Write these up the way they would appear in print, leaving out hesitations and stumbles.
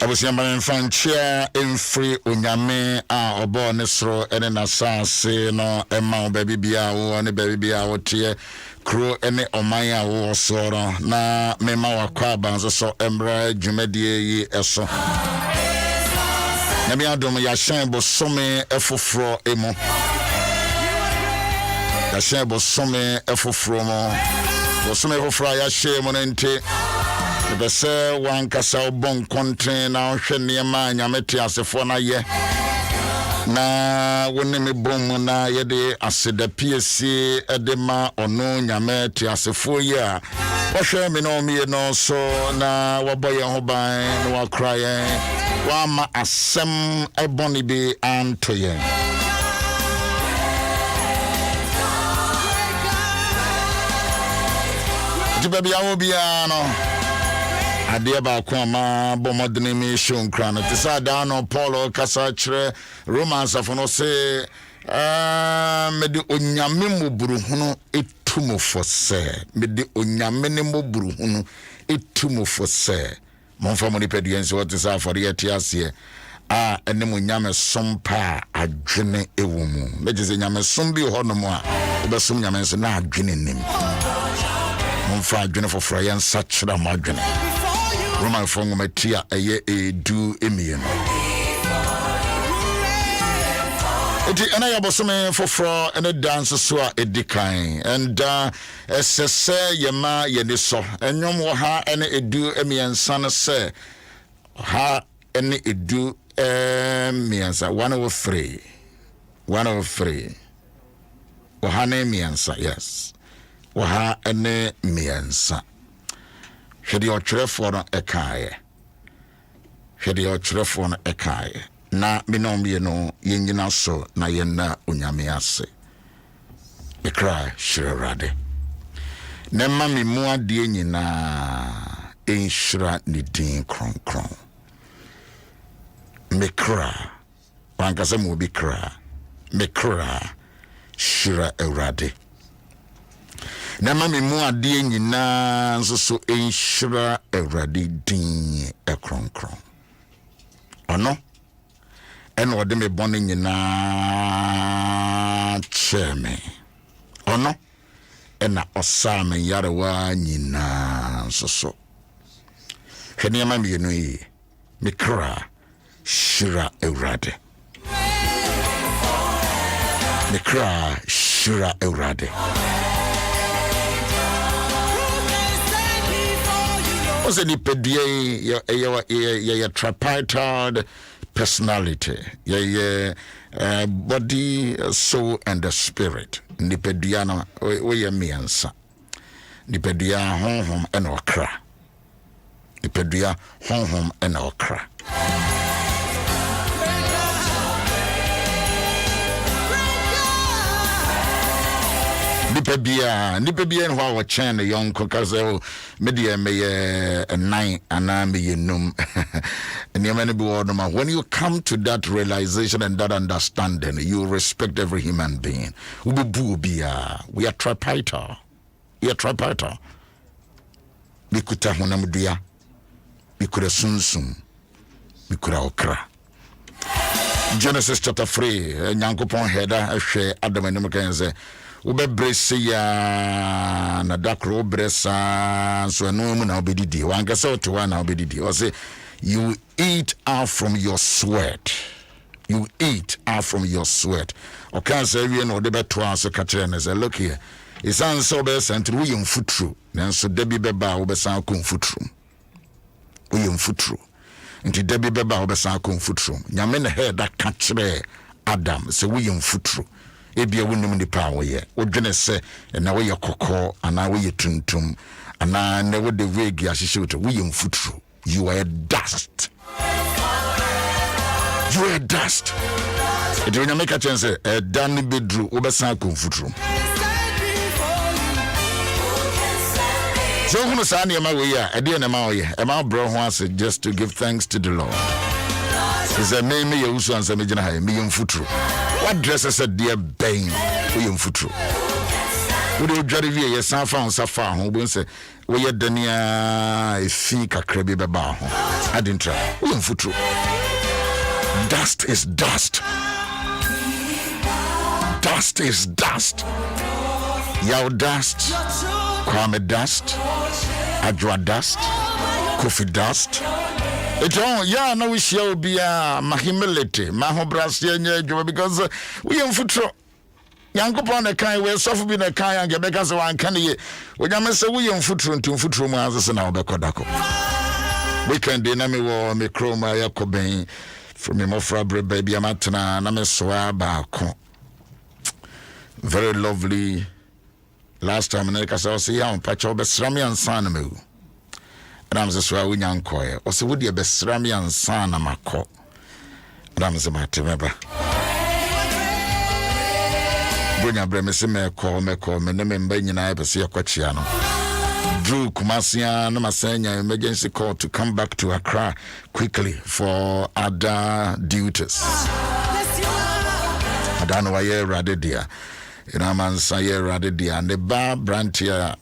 Abusiamba mfanchia emfri onyame a obo ne soro ene na sanse no ema obabi bia wo ne baby bia wo tie kro ene oman a wo soro na mema wakwa banzo so embra dwumadie yi eso na mi adom ya hyen bo some efoforo emo ya hyen bo some efoforo mo bo some efoforo ya hyen mo nte bese wan kasa bon konten na hwe niema nyamete asefo na ye na woni me bom na ye de aseda piesi edema ono nyamete asefo ye a wo hwe me no me no so na waboye ho ban na wakraye wa ma asem eboni bi antoye dibabi awo bia no Adia ba kwa ma bomodene mi shon krana tisa da no Paulo kasa kire Romans afono se mede onyame moburu hunu etumofo se mede onyame ne moburu hunu etumofo se monfa mo nipaduense wotisa afori etiase ene mo nyame sompa adwene ewumu meje nyame sombi honomo a obesom nyame nso na adwene nim monfa adwene foforo yan sachira mo adwene Roman from Matia eye edu emien. Eti ana ya bosome foforo ene dance so a edikan and esese yema yeniso enyom wo ha ene edu emien san se ha ene edu miensa 103 wo ha ne miensa yes wo ha ene miensa Hwede otwerefo no ekaye na minomye no yenyina so na yenna onyame ase ekra shirarade na mami mu ade nyina enhira ne din kronkron mekra wankasa mu bi kra mekra shira Awurade na mami mu ade nyina nso so enhira Awurade din ekronkron ono eno de me bone nyina cheme ono ena osame yarewa nyina nso so hwene mami yenu yi mikra shira Awurade mikra shira Awurade was any pedie ya tripartite personality ya body soul and the spirit ni pedie na we ya miensa ni pedie honhom ena okra ni pedie honhom ena okra Nipebia nwa wa chen young kokaze media meye a nine ana me num when you come to that realization and that understanding you respect every human being we are tripartite bikuta honamdua bikura sunsum bikura okra Genesis chapter 3 nyankopon heda ahwe Adom Ahengua ubebrese ya na dakro bresa so no mu na obedidi wankasa otewa na obedidi o say you eat out from your sweat o kan say wie no de beto aso ka kire ne say look here isan so be sentru we yemfutru nanso dabi beba wo besan ko mfutru we yemfutru nti dabi beba wo besan ko mfutru nyame ne he da ka kire Adam say we yemfutru ebia wonum nipa wo ye wodwene se na wo ye kokko ana wo ye tuntum ana ne wo de wegi ahihye wo wo ye mfutru you are dust it when you make a chance dan bedru wo besan ko mfutru so who sa na ma we ya e de na ma wo ye e ma bro ho ase just to give thanks to the Lord is a name Yaw Owusu-Ansah me gina ha me mfutru what dresses a dear bang we mfutru We do dware wie ye san fa onsa fa ho bo nse we ye dania efi kakra bi beba ho adintra we mfutro. Dust is dust. Dust is dust. Yaw dust, Kwame dust, Adwa dust, Kofi dust. It's all, yeah, no, we shall be my humility, my hobrasian, because we am futro. Young upon a kind where suffer being a kind and because of one canny. When I say we am futro to futro mazas and our Bekodako. We can dynamic war, me chroma, Yakobain from your mofrabre baby Amatana, and I'm a swab. Very lovely. Last time I was here, I'm patch over Srami and Sanamu. And I'm the Swahili young choir. Or so would you be Srami and Sanamako? And I'm the Matimeba. Bring a bremisime call me, name and Benny and I, but see a quachiano. Drew Kumasian, Masenya, emergency call to come back to Accra quickly for other duties. I don't know why you're rather dear. You know, man, say rather dear, and the bar branch here,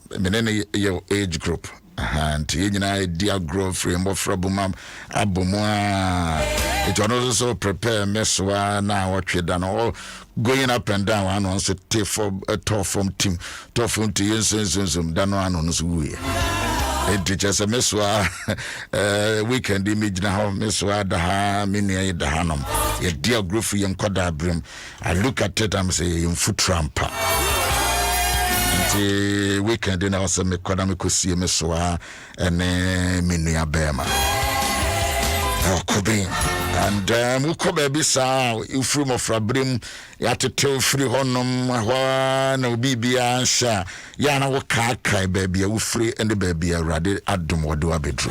your age group, and you know, dear growth free more frabumam, abumwa. It was also prepare meswa now what you done all going up and down. One wants to take for a tough from team, tough from to some done one on Zui. It teaches a meswa weekend image now, meswa daha mini dahanum. A dear group for young Kodabrim. I look at it and say, in foot tramper. The weekend in our summer, Kodamiko see meswa and minia bema. Oh, Kobin. And Mukobe Bisa, you from of Rabrim, Yatato free honum, no bibia sha, Yana Wakaka, baby, you free and the baby, a radi Adom Ahengua.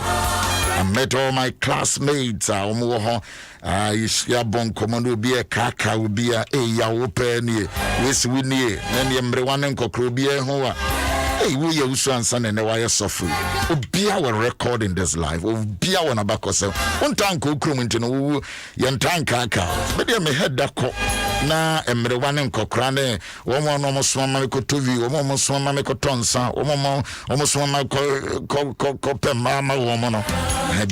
I met all my classmates, Omoho, Yabon Commando be a kaka, will be a open, yes, we near, and the Embrewan and Cokrobia Hoa. Hey, we are Owusu-Ansah and the wire suffering. Be our record in this life. Be our nabakose. One time go krum into no yantanka ka. But they may head that co. Na Embrewan and Cocrane. Woman almost one man could TV. Almost one man could tonsa. Almost one man could mama woman.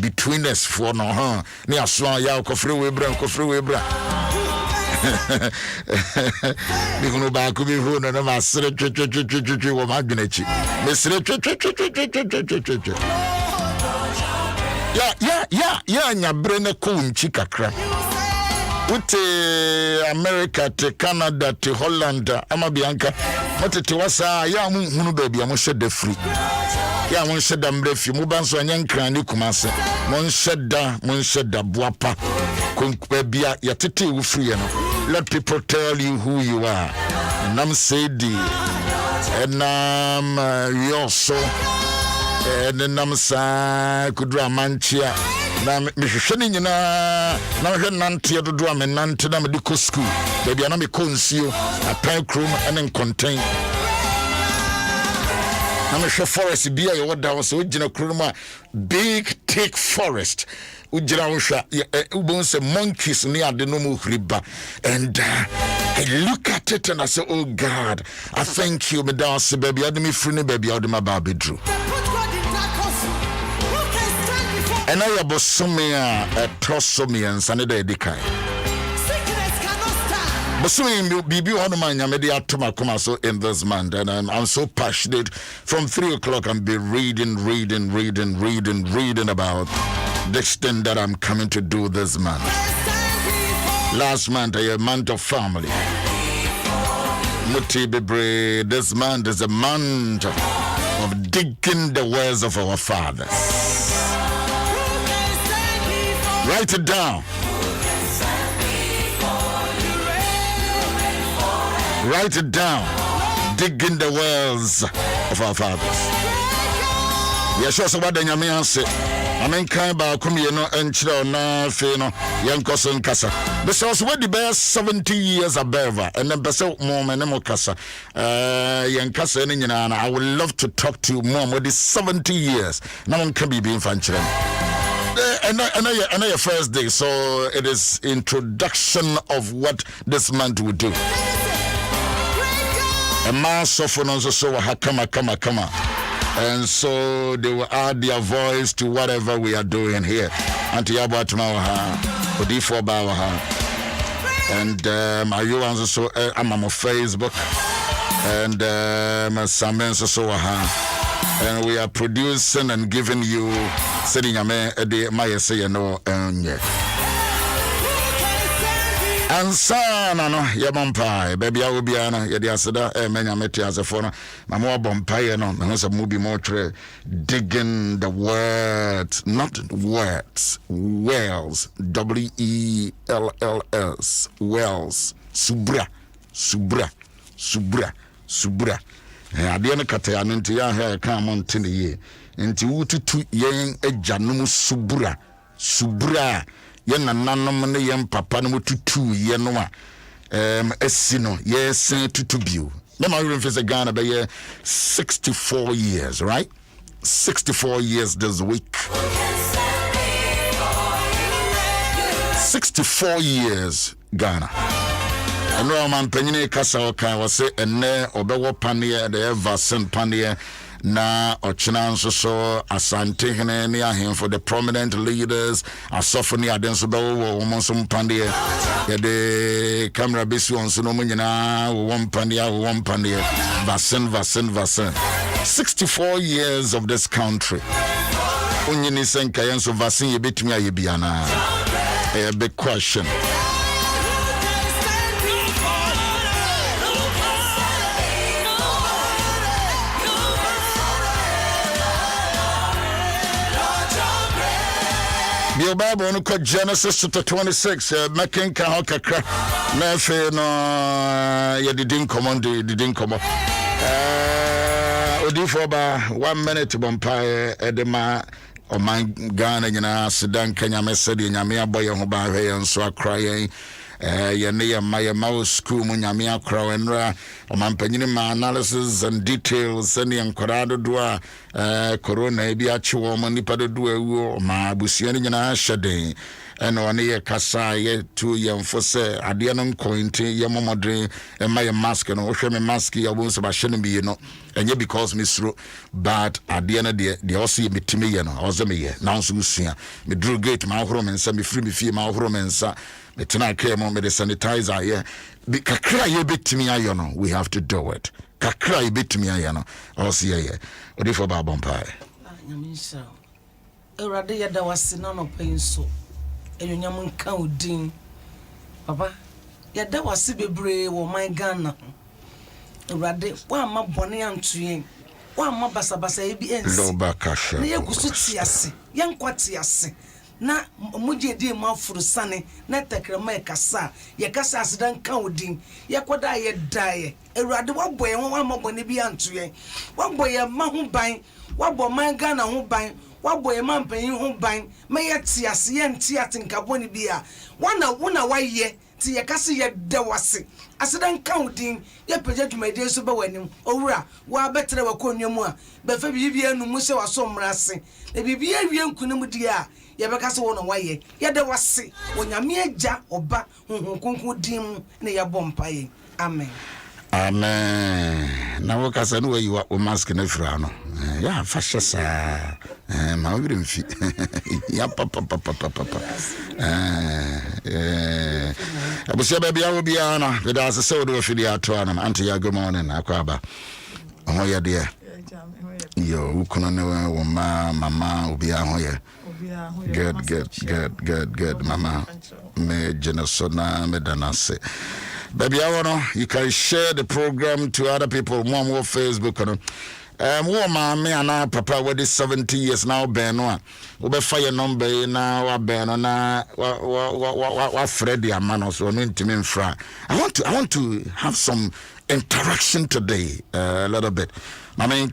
Between us for no huh. Near Swan Yao Kofri Webra. Because back to me who no master or magnetic. Yeah, and your brain a coon chica crap. With America to Canada to Holland, Amabianca, what it was a young baby, I must shed the free. Yeah, one shed them breath, you move on so young cranny kumasa. Mon shed da buapa. Kunkbebia, yatiti free. Let people tell you who you are. And I'm Sadie. And I'm also. And then I'm Kudra Manchia. Now, Mishani, now her Nantia to drum and Nantina medical school. Baby, I'm a conceal, a pink room, and then contain. I'm a forest beer, what that was original Kuruma, big thick forest. Ujirausha, ubonse monkeys near the nomu riba. And I look at it and I say, oh God, I thank you, Madam baby, I do me free baby, I do my baby drew. And I have a trosomy and Sunday decay. But soon be on my media to my commercial in this month, and I'm so passionate. From 3 o'clock, I'll be reading about the extent that I'm coming to do this month. Last month, a month of family. This month is a month of digging the wells of our fathers. Write it down. Write it down. Digging the wells of our fathers. Yes, sure. So what do you mean? I mean, kind of come here, no, and chill, no, fino, young cousin Cassa. Because what the best 70 years above, and then best more, and more Cassa, young Cassa, and I would love to talk to you more with this 70 years. No one can be being functional. And I know your first day, so it is introduction of what this month will do. A mass of so kama. And so they will add their voice to whatever we are doing here. Anti Yabatmaha, Odifo Bawaha. And you also I'm on Facebook. And Samen Sowaha. And we are producing and giving you sitting a man a day, my say no, and yeah. And son, no, Yabampai, baby, I will be an Yadiasada, many met as a phone. My more bompire, no, and also movie more digging the words, not words, wells, WELLS, wells, subra. Adiana Kataya, into your hair, come on 10 year. Into Utu yen a janum subra. Yen a nanomane yen papa no to 2 yenwa. Esino, yes, to view. Remember, if it's a Ghana by 64 years, right? 64 years this week. 64 years, Ghana. I know man penine kasa oka was say ene obewo panie the vaccine panie na ochina nso so asante hene ne ahen for the prominent leaders asofoni adenso be wo monso panie ye de camera besi on so no nyina wo panie vaccine 64 years of this country onyini senka yenso vaccine ye betumi aye biana a big question. The Bible no Genesis chapter 26 making ka kakra na fe no ye didn't come odifo ba 1 minute bompa edema o man Ghana nyina sedan Kenya mesede nyame aboye ho ba hwe nso akra yen ye my school mu nyame akra wenra o man panyini ma analysis and details and yankorado do corona e bi achi wo mo nipa do ewu ma abusia nyina hyeden eno one ye kasa ye tu ye mfose ade no nkointi ye momodren e ma ye mask no wo hwe me mask ye obo so ba hye no bi no enye because me suro but ade no de also ye metime ye no ozo me ye na nso usua me dru gate ma horo me nsa me free me fie ma horo me nsa me tena care mo me the sanitizer ye kakra ye betimi ayo no we have to do it kakra ye betimi ayo no also ye odifo ba bompa nyamisha erade ye da wase na no penso enyonyam nka odin papa ye da wase bebre wo my Ghana erade wa ma bone antoyen wa ma basabasa e bi ensi lo ba kasha na ye gusu tiase ye nkwati ase na muje di ma furusane na tekrema ekasa ye kasa asidan kan odin ye koda ye dae erade waboye won ma bone bi antoyen waboye ma ho ban wabo man Ghana ho ban waboye man panyin ho ban me ye tiase ye ntiate nkaboni bi a wona waye ti ye kasa ye dewase asidan kan odin ye peje dwumade so ba wanim owura wa betre wa konwemu a be fa bibi anu mu se waso mrase e bibi awie nkunum di a ye be kasa wona waye ye dewase wonyame agya oba honhonkonkon dim ne ye bompaye amen amen na wo kasa no wayi wa mask na fira no ya fasha sa ma wiri mfi ya papa abusia baby awo bia na we da se wo do fidi ato na anti ya good morning akwaba ho ye de yo ukono ne wo mama obi aho ye good mama me jenosona me danase baby you can share the program to other people more Facebook wo ma me ana papa what is 70 years now ben no wo be fire number na wa ben no na wa Fred amano so no ntimi mfra I want to have some interaction today a little bit mama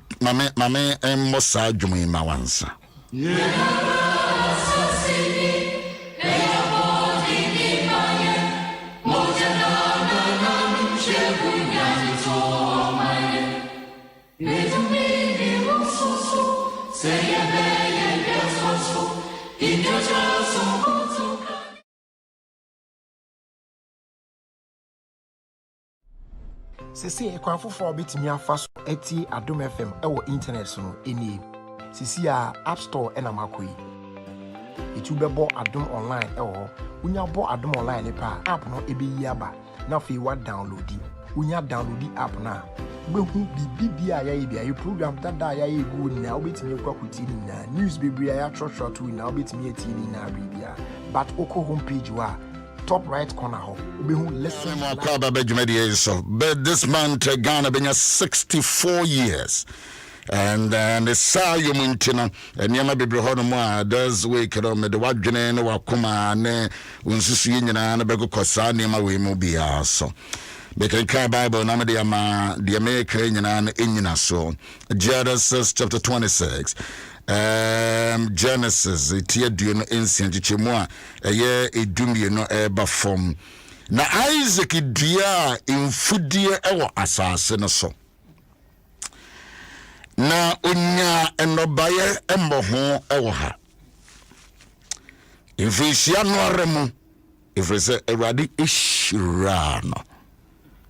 mosa dwumi ma wansa Sisi ekwanfofo obetimi afa so eti Adom FM ewo internet so no eni. Sisi a App Store ena makoyi. Etu bebo Adom online ewo. Unya bo Adom online ne pa app no ebeyi aba. Na fe wa download. Unya download app na. Behu bibi a yayi bia program dada yayi go na obetimi kwakuti ni na news bebre ya short we na obetimi eti ni na bibia. But oko homepage wa top right corner ho obehu listen but this month Ghana been 64 years and the sayo muntina and yama bebre ho no mo this week no me de wadwene ne wakoma ne unsusu nyina na bego kosa ne ma we mu bia so because the Bible na me de ama the America nyina na enyina so Genesis chapter 26 Genesis itia duno ensian chichemu a eye edumie no eba form na Isaac dua infudie ewo asase no so na onya enobaye emboho ewo ha infisia no aremu ifrese Awurade ishira no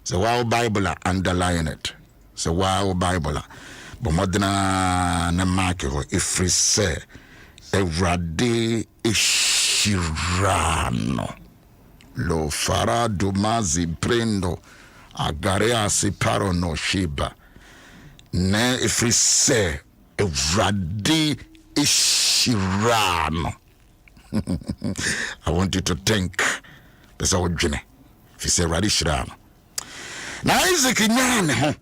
so wow Bible underline it so wow Bible but modena na mark ho ifrise Awurade ishirano lo farado mazi prendo agarea si paro no shiba ne ifrise Awurade ishirano. I want you to think this our journey ifrise Awurade ishirano na Isaac nyane ho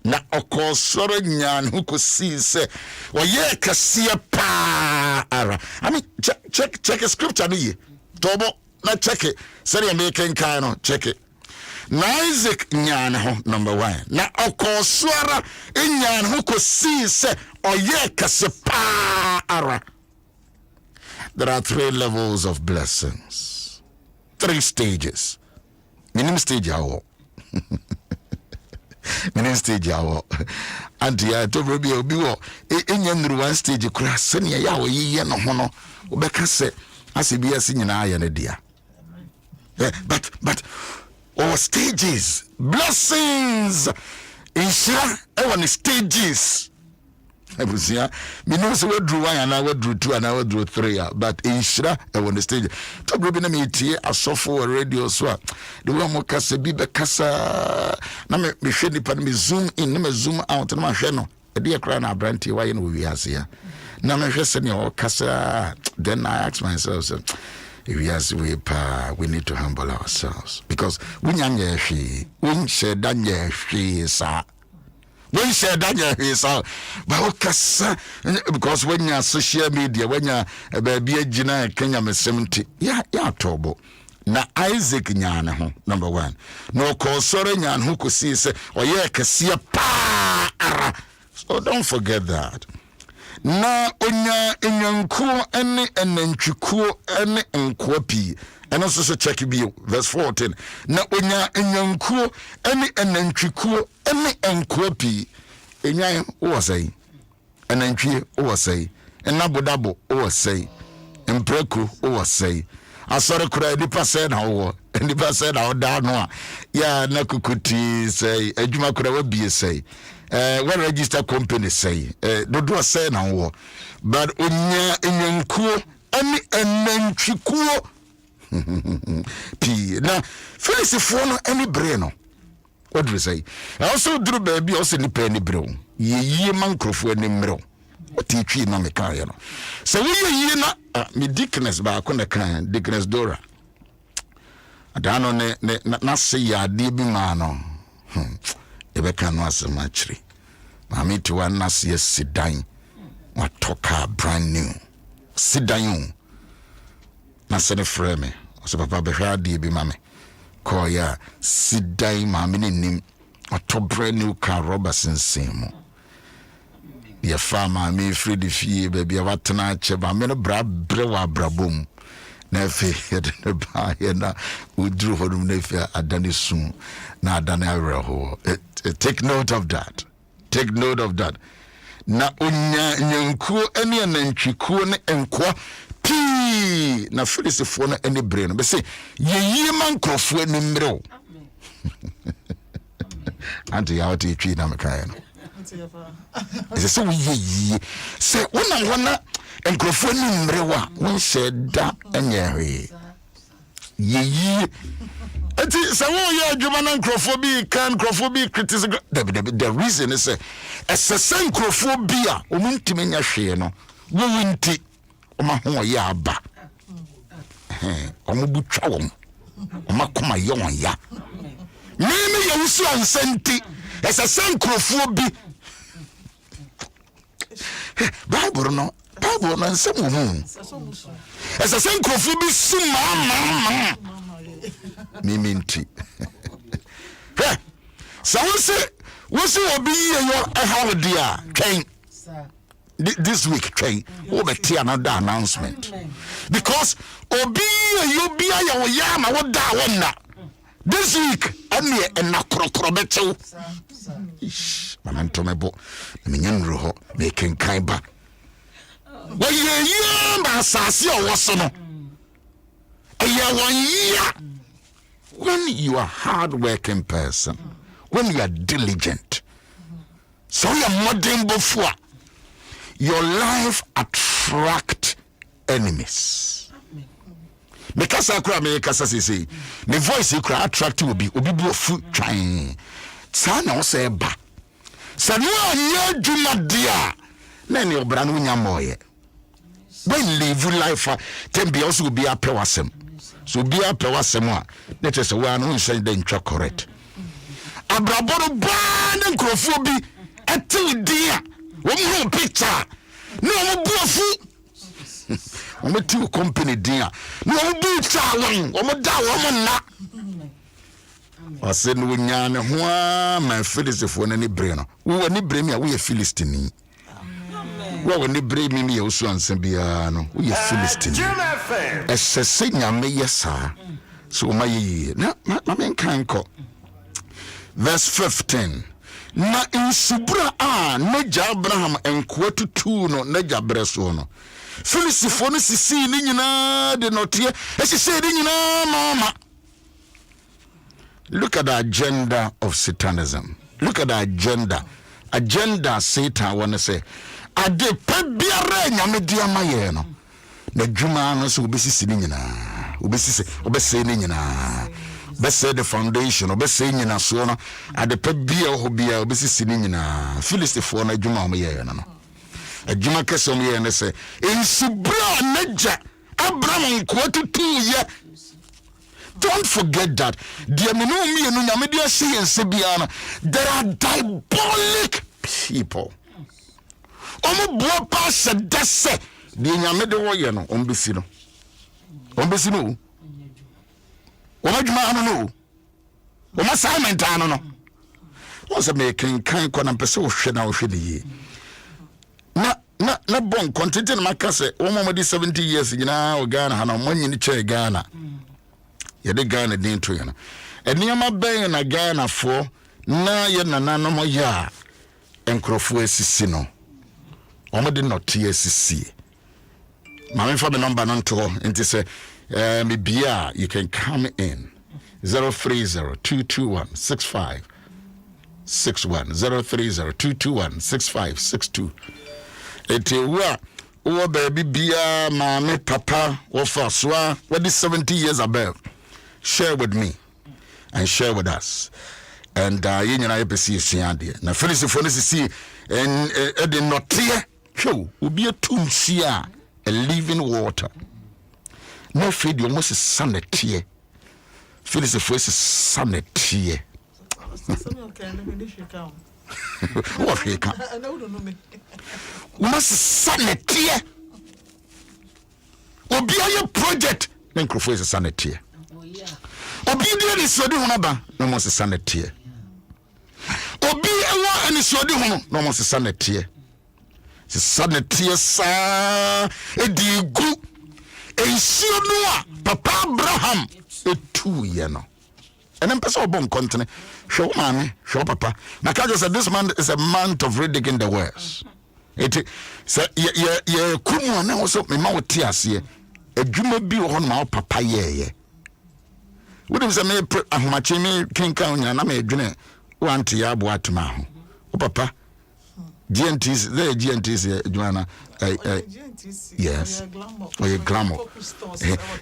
na okosoro nyan hu ko si se oye kase pa ara. I mean check scripture ni tobo na check it say you make kan no check it na Isaac nyan ho number 1 na okosoro nyan hu ko si se oye kase pa ara. There are 3 levels of blessings, 3 stages. Minimum stage awo mini stage awo antia to brobi obi wo enya nuru 1 stage kura sene ya wo yiye no ho no obeka se asibi asi nyina aye ne dia but all stages blessings insha ewa stages ebusia minu se wadru 1 na wadru 2 na wadru 3 but insha ewa stage to brobi na metie asofo radio so a de wo mo kasa bi be kasa na me hwe nipa na me zoom in na me zoom out na ma hwe no e de kra na branti wa ye no wi ase ya na me hwe se ne o kasa. Then I ask myself, so, if yes we need to humble ourselves because we nyanye hwe we share danye hwe sa when share that is all but because when you social media when you baby gina Kenya me 70 ya tobo na Isaac nyane ho number 1 no ko sore nyane ho ko si se oye kase pa ara. So don't forget that. Na onya enyankuo ene enantwikuo ene nkwapi and also check bio verse 14 na onya enyankuo ene enantwikuo ene nkwapi enyan wo say enantwie wo say enabodabo wo say empreku wo say asore kura nipa say na wo nipa say na oda no a ya na kukuti say adwuma kura wa bie say when register company say dodo say na wo but onya enyankuo ene enantwikuo P na Felicifo no any brain no what do you say also drew baby also ni penny bro ye man crofo ani mro otitwi na meka ye no so we ye na me dickness ba ko na kan dickness Dora adano ne na se ya de bi ma no e be kan no asema chiri ma me to one na se sidan wa toka brand new sidan na se ne frame so papa be hwa de bi ma me ko ya sidai ma me nim ato brand new car Robertson same ya fama me free the fee baby watena che ba me no bra bre wa brabom na fe ne ba ye na udru hodum na fe adane su na adane areho. Take note of that. Take note of that. Na onya nyankuo ene anantwikuo ne enkwa pi na Felicifo no ene bre no be say ye man krofo ani mreo Auntie, how do you treat them? It's so ye. Say, one and Grofoni Mrewa, one said that and ye. It is a way German Crophobia can Crophobi criticism. The reason is a same Crophobia, Umintimina Sheno, Winti, Omaho Yaba, Omubuchawum, Omakoma Yonya. Mimi Owusu-Ansah as a same Crophobia. Bible no and some woman. As a same Crophobia, Summa. Miminti. So we will be your holiday train this week train. Over another announcement because Obi you be your yama what that one this week only and na krokrobeto. Mamantomebo minyan roho making kaiba. Well ye asasi owoso no. Eya one year. When you are a hard-working person, when you are diligent, so you are modern before, your life attract enemies. Because I cry, because I say, my voice you cry attract will be food trying. Sana say ba. Sana no juma dia. Na ni obranu nyamoye. When live life, can be also be a pewasem. So be a pewasem. That is one who said then correct. Abraboro band and Crophobi until dear. One more picture. No buffy. I'm a two company dear. No boots are long. I'm a down woman. I said, when you're my Philistine for any brain. We will need bring me away a Philistine. Well, when they bring me also and Sembiano, we are Philistine. As a senior may, yes, sir. So my ye, no, my man can't call. Verse 15. Na in Subra Neja Abraham and quarter two no Neja Bresono. Philistine see Nina de Notia, as she said, Mama. Look at the agenda of Satanism. Look at the agenda. Agenda Satan wanna say. Ade pebiara nyamedia maye no na dwuma no so obesisi ni nyina obese ni nyina bese the foundation obese nyina so no ade pebia ho bia obesisi ni nyina Philistine na dwuma mo ye no adwuma kese mo ye ne se ensubra naja Abraham kwatutu ye. Don't forget that the me no nyamedia say ensebia no there are diabolic people. Omo bua pass dese de nyame de wo ye no ombesi no omo djuma anu no omo assignment anu no won se me kan ko na pese wo hwe na wo hwe de yi na bon content na maka se omo mo di 70 years nyina o Ghana ha na mo nyini che Ghana ye de Ghana din to ye no eniama ben na Ghana fo na ye nana no mo ya enkrofo asisi no omo de not TSC. My phone number non to into say me bia you can come in 030-221-6561 030-221-6562. Etiwa o baby bia mama papa or faswa what is 70 years above. Share with me and share with us. And you know I see siande. Na Philistine for see and the not here. Show will be a tomb a living water. No feed you almost sanity. Phyllis the first sanity. What he can? Must sanity. Will be a project. Then Professor sanity. Obedient is so do no more sanity. Obi ewa and is so do no more sanity. Sanity sa edigu ensiodua Papa Abraham etu ye no and person bon continent show mama show papa na kajo said this man is a month of reading the words it say ye kunu na also me ma wote ase adwuma bi wo na papa ye we dem say me ahomache me kenkan nya na me adwene want to yabu atma ho papa GNTs the GNTs Joanna yes or glamour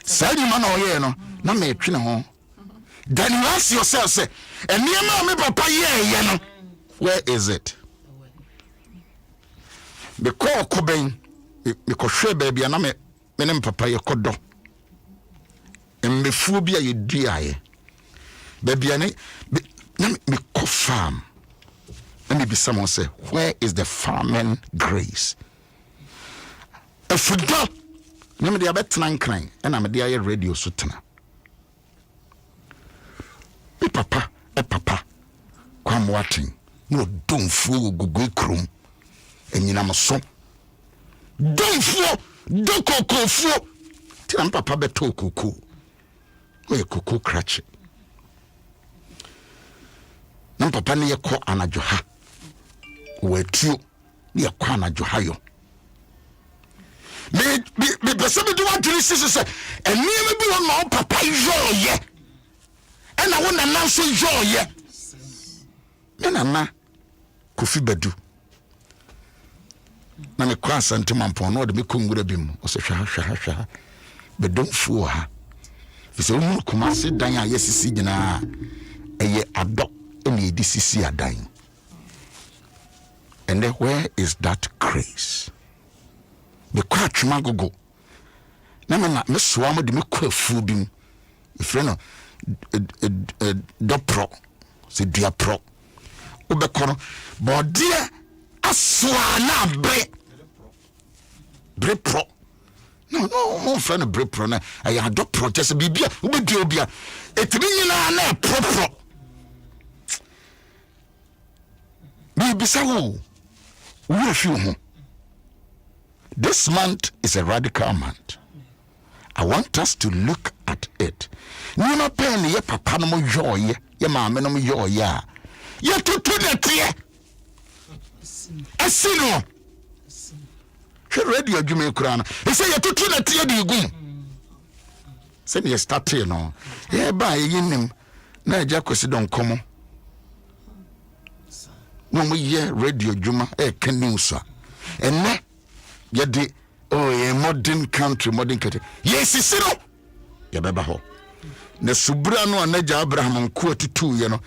say you man oye no na me twe ho then you ask yourself say and me papa ye no where is it because koben because hwe baby na me papa ye kodo mmefuo bia ye duaye baby ane me ko farm. Let me be someone say, where is the farming grace? If you don't, let me be a bit crying, and I'm a dear radio sutana. Be papa, come watching. No, don't fool, go crum, and you know, so don't fool, don't go fool. Till I'm papa beto cuckoo. Where cuckoo cratch it. No, papa near ko anajoha. Wetu ni akwana johayo me person do want to listen say eni me bi won ma papa yoye e na wona na so yoye me na Kofi Badu na me kwa asante mampon no de me kongura bi mu o se hwa be don fu ha fi se mu kuma se dan a yesisi gina eye ado eni edi sisi adan. And then where is that grace? Me kwa chuma gogo. Na me swamo de me kwa fu bi. Ifre no do pro. Se dia pro. Obe kono bo dia aswa na bre pro. No, mo friend bre pro na aya do pro just bibia obe dia obia. Etimi nyina na pro. Bibisa wo. This month is a radical month. I want us to look at it. You know, pen ye papa no joy, ye mama no joy ya. Ye to the tear. Asino. She ready your Jimmy Crown. He say ye to the tear di gum. Say ye start here no. Ye ba ye nim na ja kwesi don komo. No we hear radio Juma Kenusa. And ne yadi a modern country. Yes, it's no. Yababa ho. Ne subrano and Neja Abraham and Kuatu, you know.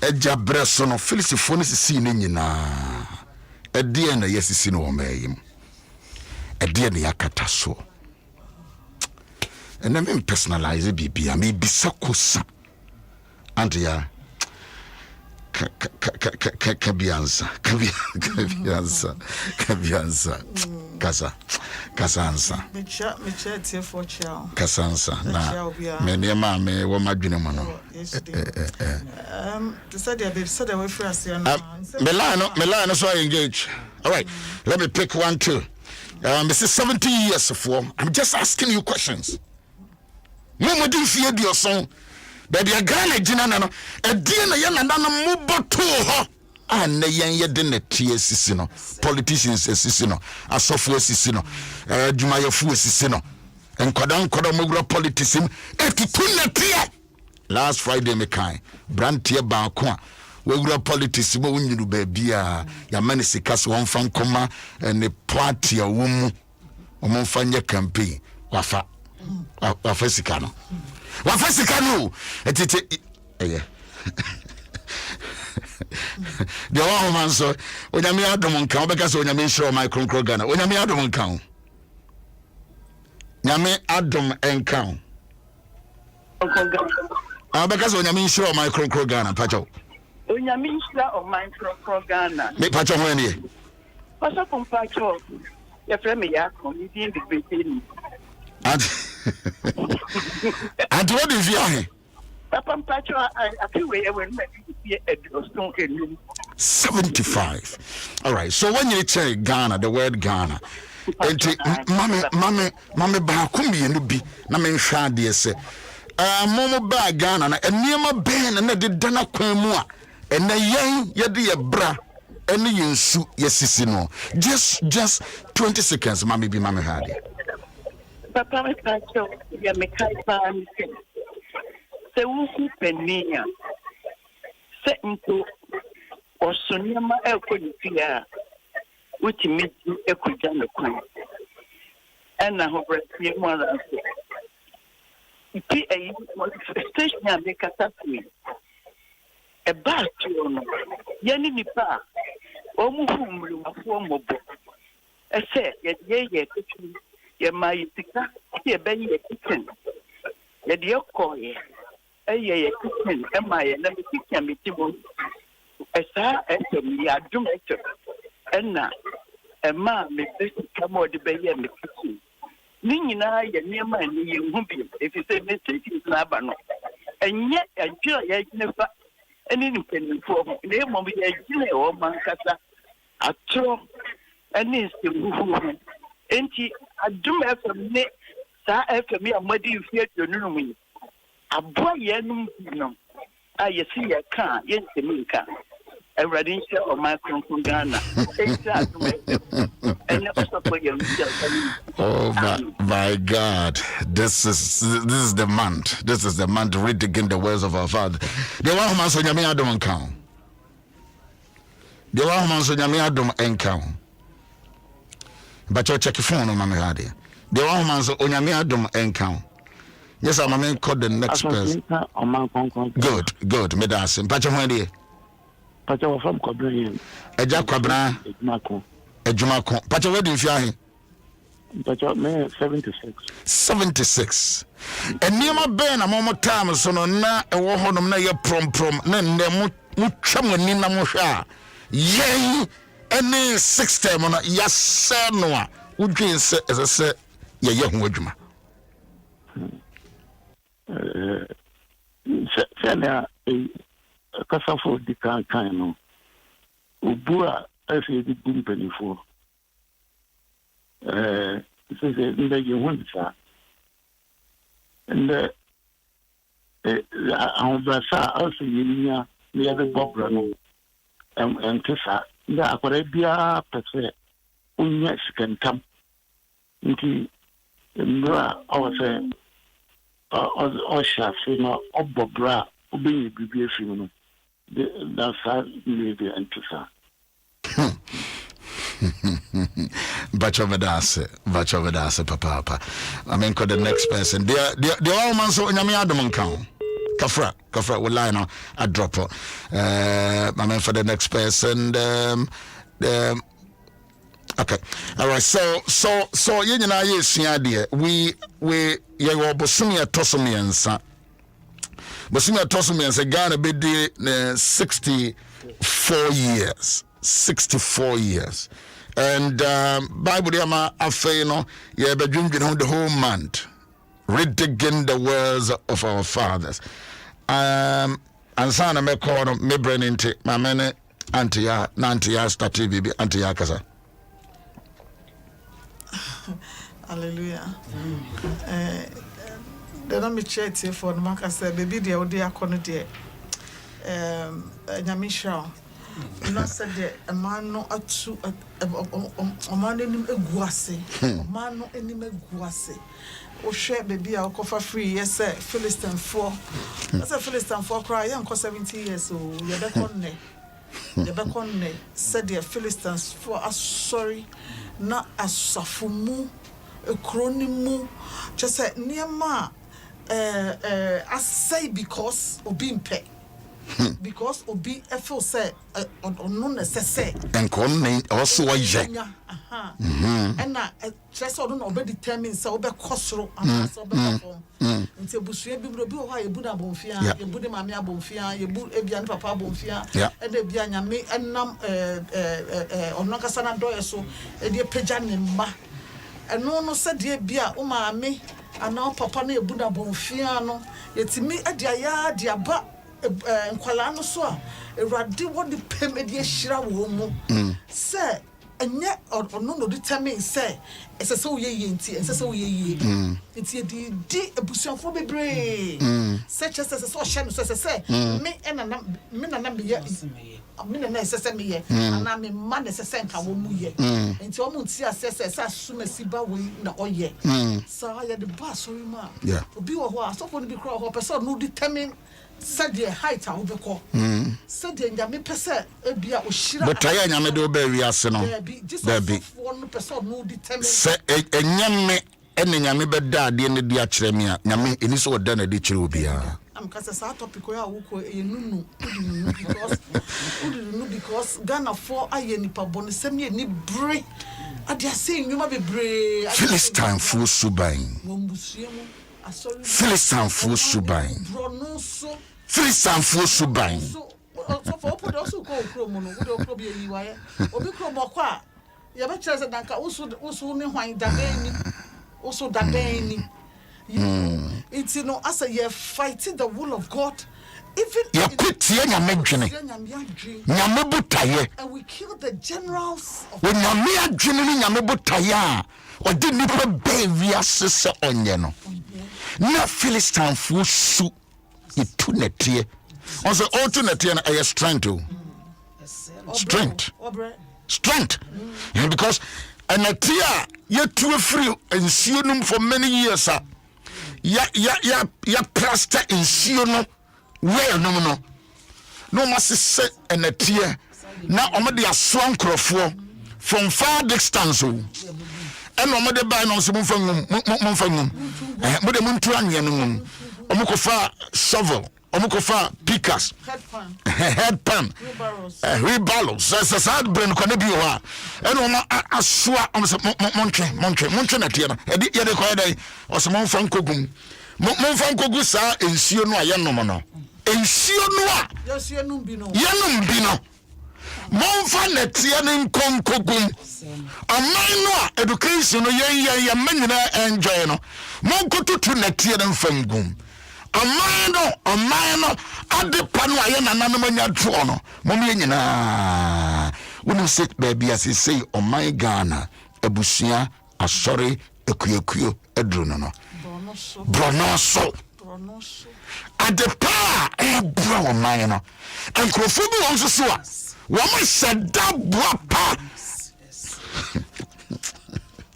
Eja Bresson of Philiphonis seen in na. A dear and yes, it's no may. A dear Yakataso. And I mean personalize it, be a me be sakusa. And ya. Kabiansa Kasansa na me ne ma me wo madwene mo no to say they said away for us Melano so engage. All right, let me pick 1 2. This is 70 years for. I'm just asking you questions. No more do fear your song. Baby, a Ghana Jinana, a dear Yana Muboto, and the young dinner TSCino, politicians Sissino, a software Sissino, Jumaya Fu Sissino, and Kodamogra politician, Etuna last Friday, Mekai, Brantia Banqua, we were politician, when you baby, Yamanisikas, one from Coma, and the party a woman, Omonfanya campaign, Wafesicano. Wafesicano, yeah. The one man so when I mean Adom Ahengua because when I mean sure my Ghana when I mean Adom Ahengua Nyame Adom Ahengua because when I mean sure my Ghana Pacho when I mean sure of my Ghana me Pacho when ye Pacho Pacho your friend me ya comedian the Britain and what is your Papa Pacho I feel when 75. All right. So when you say Ghana, the word Ghana, mame ba kumbi no bi na me hwa de se momo ba Ghana na eniema ben na de dana kwan mu a ena yen ye de ye bra ene yensu yesisi no just 20 seconds mame bi mame hwa de Papa me Pacho ya me kai pa mi se wuku penia se nko Osoniama Elkonia, which means Equijan the Queen. And I hope I more than station I make a tattoo. A bat to Yanni Nipa, Omuhum, a form of book. I said, ye, my picture, here, Benny, a kitchen. Yet your call, a kitchen, and my never kitchen, me too. As I enter me, I do it. And now, a man may come out the bay and the kitchen. Nina, near my knee, if you say mistake is Labano. And yet, I feel I never any independent form. Name of the Gile or Mancasa. I throw an instant movement. And I do have some net. After me, I'm ready to fear to know me. A boy, you know. I see a car, yes, the Minka. A radical or my from Ghana. Oh my God! This is the month. This is the month to read again the words of our Father. The one who answered Yami Adom count. The one who answered Yami Adom count. But you check your phone on my radio. The one who answered Yami Adom count. Yes, I'm going to call the next person. Good. Me that's him. But you want to Pacho from Kobrian. A Jack Quabra, a Jumako. Pacho, where do you feel? Pacho, me 76. 76. And near my ben a moment time, so no, na a wohonum na ya prom, then the mucham nina musha. Yea, any 6 time on a yes, sir, no, would you say, as I said, ya young Wojuma? Sena a Casafo di Cancano. Ubua, as he did Bumpany for. This is in the Yunsa. And Brasa also near the Bob Rano and Tessa. The Aquarabia Pese, Unyas can come into Mbra, our say, or Shafina, or Bobra, being BBF. That's how maybe and Tessa. Vachovadase, Papa. I mean, call the next person. The old man so in Yami Adom count. Kafra will line on a drop. I mean, for the next person. Okay. All right. So you know, yes, idea. We were Bosumia Tosumiansa. Bosumia Tosumiansa Ghana be 64 years. 64 years. And Bible Yama Afeno, yeah, but drinking on the whole month, read again the words of our fathers. And Sana me call me brain into my mene Antia, Nantia, Stati Bibi, Antia Casa. Hallelujah. Then I'm chat here for the marker said, baby, dear, dear, corner dear. Nyamisha. Not said a man no a man in a guase, a man no any guase. O share baby, I'll cover free, yes, sir. Philistine 4. That's a Philistine 4 cry, young 70 years old. You're back on ne. You're back on ne. Said the Philistines 4 are sorry, not a safumu, a cronimu. Just said near ma, I say because of being paid. Because obi efo say ono na say and come also wa je and na stress ono no be determine say obe kosoro and say obe perform nti ebusua bi bro bi ho ayebu na bonfia yebu de mame abonfia yebu ebia ne papa abonfia e de bia nyame enam ono kasa na do yeso e de pagya ne mma eno no se de bia o maame ana papa na ebu na bonfia no yetimi e de aya de aba nkwala no so a ewrade wodi pemedie hira wo mu se enye ono no determine se esese wo ye nti esese wo ye nti di ebusuafo bebre se chese se so hye no se me enana me nana me ye me nana esese me ye ana me ma na esese nka wo mu ye nti o mu nti asese se asumasi ba we na oye sa ya de ba sorry ma obi wo ho asofo no bi kro ho person no determine said the height I will be called. Said the Yami Pesa, Ebia, Oshira. But I am a do baby arsenal. There be 1% no determined. Say a yame and Yami beda, the end of the Achremia, Yami, in his order, a ditch will be. I'm because a topic where I will because Ghana for I any pabon, send me any break. I just saying you might be brave. Philistine full subain. Philistine full subain. Philistine full subain. So for also go chromo, would probably you are. Obi chromo, you have a chance that also only wine that also that day. It's as a year fighting the will of God. Even you quit Yamajini. Yamabutaye. And we killed the generals of when Yamia Jimmy Yamabutaya or didn't put baby sister on Yeno. No Philistine full suit. It two netia. Also, alternate a strength. Strength. Because a netia yet too free and see them for many years. Ya plaster in Siono. Well, no must say and a tear. Now, Omadi a swan crofo from far distance. And Omadi by no Monfangum, but the Montuan Yanum, Omukofa shovel, Omukofa pickers, head pan, reballos, as a sad brain connebua, and a swat on Montre, at the other or some Monfangum. Monfankogu sa ensio no ayenomono ensio no a yanum bino monfa netia ne nkonkogum aman no a education no ye manyina enjoy no monkotutu netia ne mfangum aman no adepa no ayenana manya tuo no mom ye nyina wonu se baby asese o my Ghana abusua asori ekuekuo edru no Bronoso at the power and bro mine and Crofobi also saw woman said that brapa.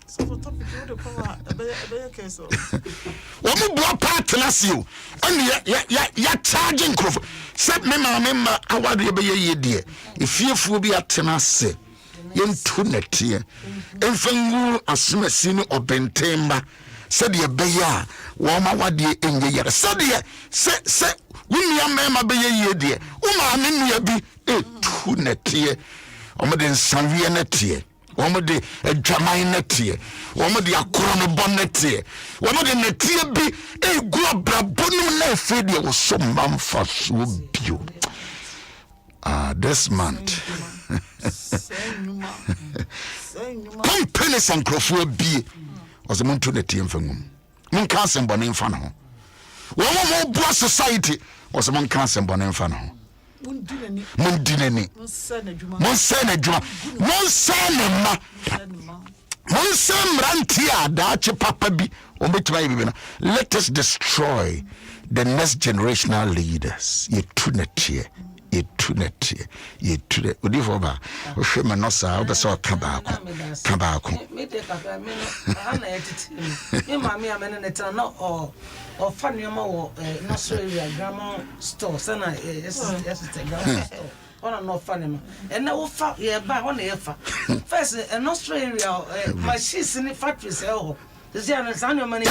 So for topic you cover a case of woman brapa class you and ya charging Crofobi set me my member our dear if you will be at tenase yen tunet here and fangu assume sinu or bentemba. Said ye beya, wama wadi in ye yere. Said ye, say, when ya mema be ye dear, min ye be a two netie, Omadin Sanvia netie, Omadi a Jamai netie, Omadi a Corona bonnetie, Omadi netie be a grabra bonum ne fedia was so mamfa so beau. This month. Come pennies and crofo be. Was a montu the team from Mon Canson Bonin Fano. One more boss society was among Canson Bonin Fano. Mundineni, Monsenedra, Monsem Rantia, Dachi Papa B, let us destroy the next generational leaders. Ye tunity. Ye tunity. Would you over? Oshimanosa, the sort Kabako. Mammy, I'm in a town or funny more Australia grammar store. Sana, yes, on no funny. And now, yeah, one year. First, in Australia, my she's in the factory. Oh, the Zion and your money.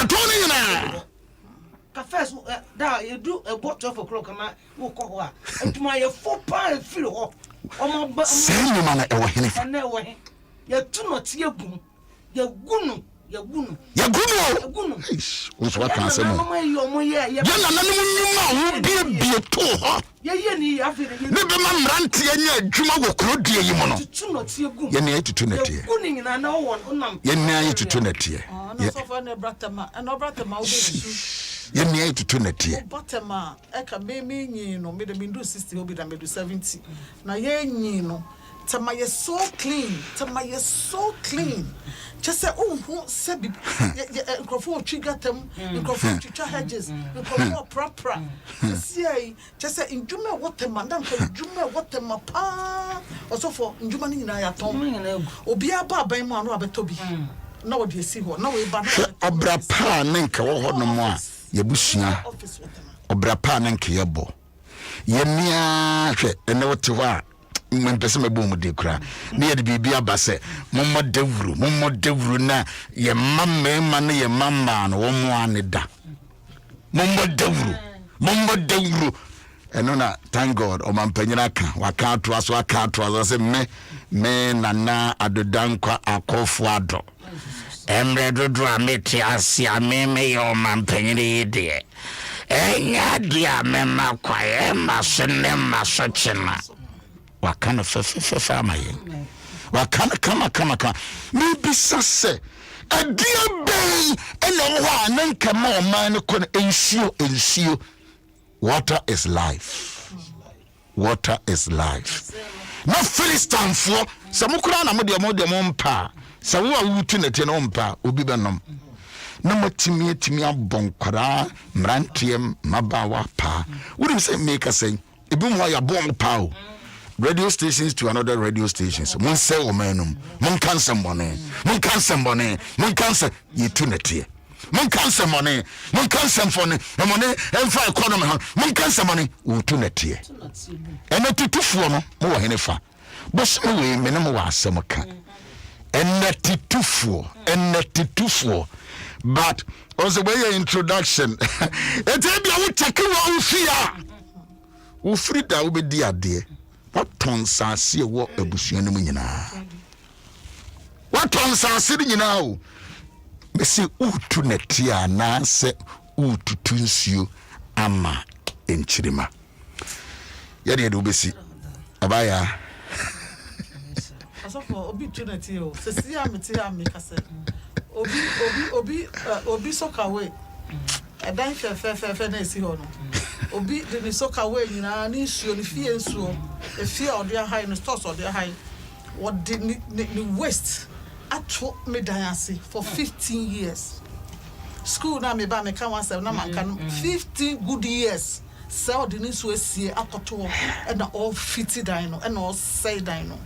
First, that you do a watch of a clock, and I will call her. And to my 4 pound feel on my same man at our and no way. You're too much, you're good. You're good. You're good. You're good. What's what can I say? Be a tour. Yeah, never man ranty and Juma Clodia, you know. You need to tune it here. You need to tune it here. You need to tune it here. Bottom, Eka Baby, no, made them do 60, will be done, made 70. Now, ye no. Tama is so clean. Tama is so clean. Just say, oh, who said, microphone trigger them, microphone trigger hedges, microphone proper. Just say, in Juma, what the man, Juma, what the mapa, or so for Jumani and I are Tommy and Obia by man, Robert Toby. Now, do you see what? No, but Obra Pa, Ninka, or no more. Yabushia, Obra Pa, Ninka, Yabo. yenia hwe ene wote ho a mpese mebo mu de kura na ye de bibia abase mommo dewuru na ye mamme ma na ye mamma no wo mo aneda mommo dewuru eno na thank God o mampanyina ka waka ato se me nana adodankwa akofo ado emre dodo ameti asia me yo mampanyina de enya dia me makwa e masene masochena wakana fefe amaye wakana kama maybe sase adia bay eno ho ananka ma o man ko ensio water is life no Philistine for samukura na mo mpa sa wo awutu nete no mpa obi benom na matimi abonkwara mrantiem mabawa pa would say make us say ebi mo ya bom pa o radio stations to another radio stations mon say o manum mon kan sembone mon kan yitu nete mon kan sembone mon kan semfone money emfa economy mon kan sembone wutu nete ene tutufuo no mo wo henefa boso we menem wa asem ka ene tutufuo but also by your introduction it be a take wo frida wo be di ade waton sase wo abusua no nyina waton sase nyina o me se utu netia na se ututu nsuo ama enchirima ya de obesi abaya asofo obi tuneti o sesi ameti amekase obi sokawe edan fefe na esi ho no obi de ni sokawe nyina ni nsuo ni fie nsuo efie odia high no stores odia high what did ni waste ato medan ase for 15 years school na me ba me kan one na man kan 15 good years so de ni nsuo esie akoto e na all fiti dan no e na all say dan no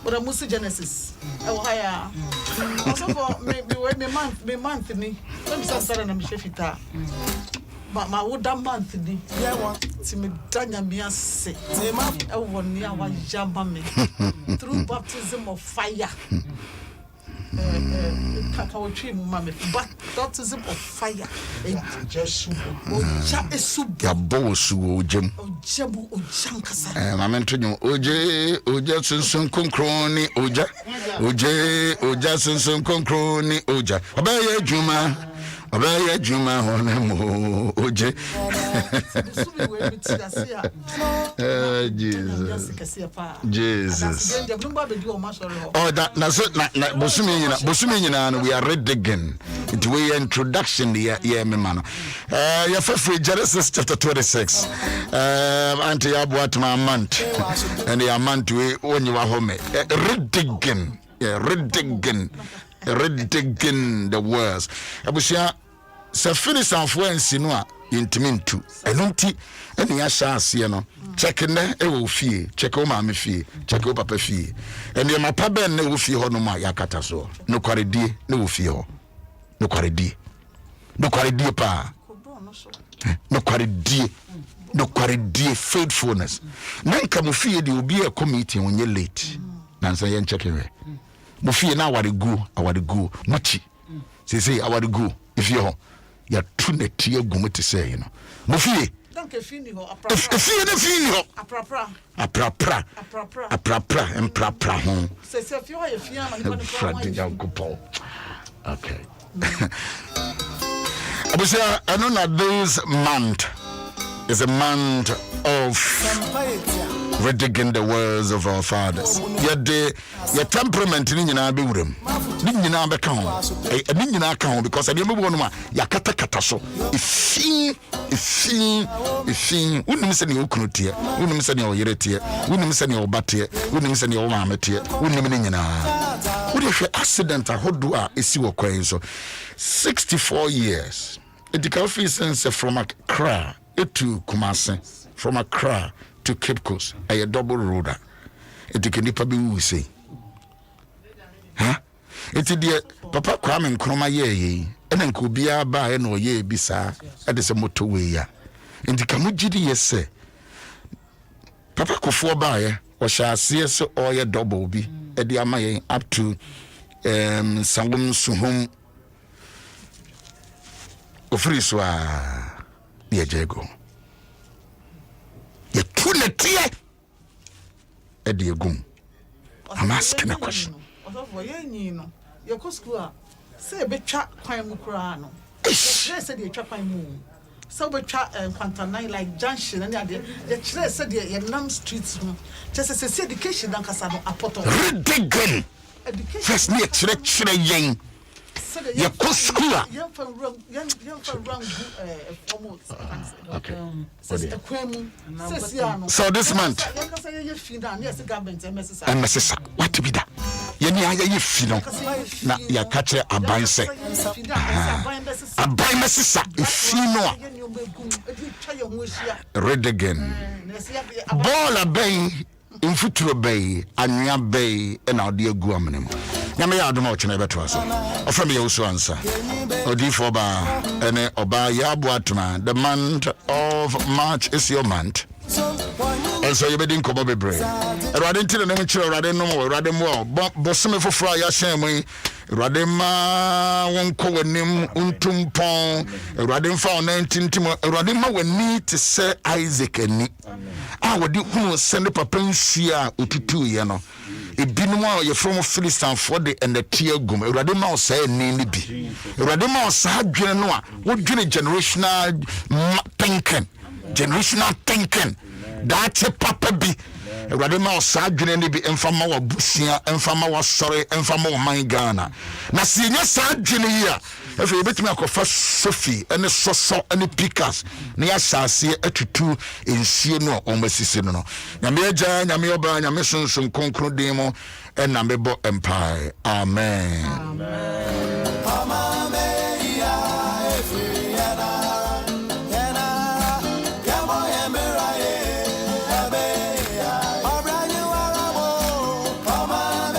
but a musi Genesis higher also for me month ni when start na me shefita but my would month ni yeah what ti me danya me ase e won ni awa jamba me through baptism of fire kakawotwi mama but baptism of fire just ya bosu ojem ojebu ojankasa mama ntonyo oje sunsun konkroni oja sunsun konkroni oja Obaya juma honemo oje Jesus oh that na bosumi nyina no we are reading it we introduction the me man your favorite Genesis chapter 26 anti abuatma amant and the amant we onyi wa home reading the words abusia se finish influence no a intimintu enunti eni ya shaase no check ne e wo fie check o ma me fie check o papa fie eni ma pa ben ne wo fie ho no ma yakata so no kwaredie ne wo fie ho no kwaredie pa no kwaredie faithfulness nanka mo fie de obi e committee wonye late nansa yen check we mo fie na awade go muchi say awade go if you ya tuneti agumu te say no mo fie don't fini ho aprapra emprapra ho say if you are fie ma ni ko okay abusia anona this month is a month of reading the words of our fathers. Your temperament ni nyina be wuram. Ni nyina be ka ho. Ni nyina ka ho because ade mebo no ma yakata so. Ifin. Unim se ne okunutie. Unim se ne oyeretie. Unim se ne obate. Unim se ne omametie. Unim ni nyina. Wo de hwe accident ahodo a esi wo kwan so. 64 years. It can feel sense from Accra to Kumasi, from Accra to Cape Coast, a double roader. It can be say. Huh? It's dear Papa Kwame Nkrumah ye, and then could be a buy no ye bisa at the motorway. In the Kamujidi, yes, say. Papa Kufuor bae o sha asie so oye double bi e de amaye up to sangum suhum ofiri so a ye jego ye tunetie e de egum. I'm asking a question. Your school say be chat kwan mu kura no. Say dey chat kwan mu. So be chat Quantanine like junction and the chile said the nam streets no. Just say education dan kasa no apoto. Ridiculous. First me chile yen. Your school. Young from wrong Okay. So this month. What to be that? Yeni aye fino na ya kache abanse abanse fino read again ball abay infuturo bay anwa bay na ode agu amene mo nyame ya adom ochene beto aso ofrem ya Owusu-Ansah odifo ba ene oba ya aboatona. The month of March is your month. And so you be din kobo bebre. Erade ntire na nchire erade no mo erade mo bosome foforo ya hyen mu erade ma wonko wanim untumpon erade mfa ona ntintim erade ma wani te se Isaac ani wodi hunu sende papa nhia otutu ye no ebinum a ye from Philistine for the and the tear gum erade ma o say ni ni bi erade ma o sa adwene no a wodwene generational thinking that's a papa bi erade ma o sa adwene ni bi emfama wa busia emfama wa sore emfama wa man Ghana na se nya sa adwene yi a efe yebetimi akofa Sophie ene soso ene pikas na ya sase atutu ensie no o masisi no nyame agya nyame oba nyame sonson konkro den mo ena mebo empire amen.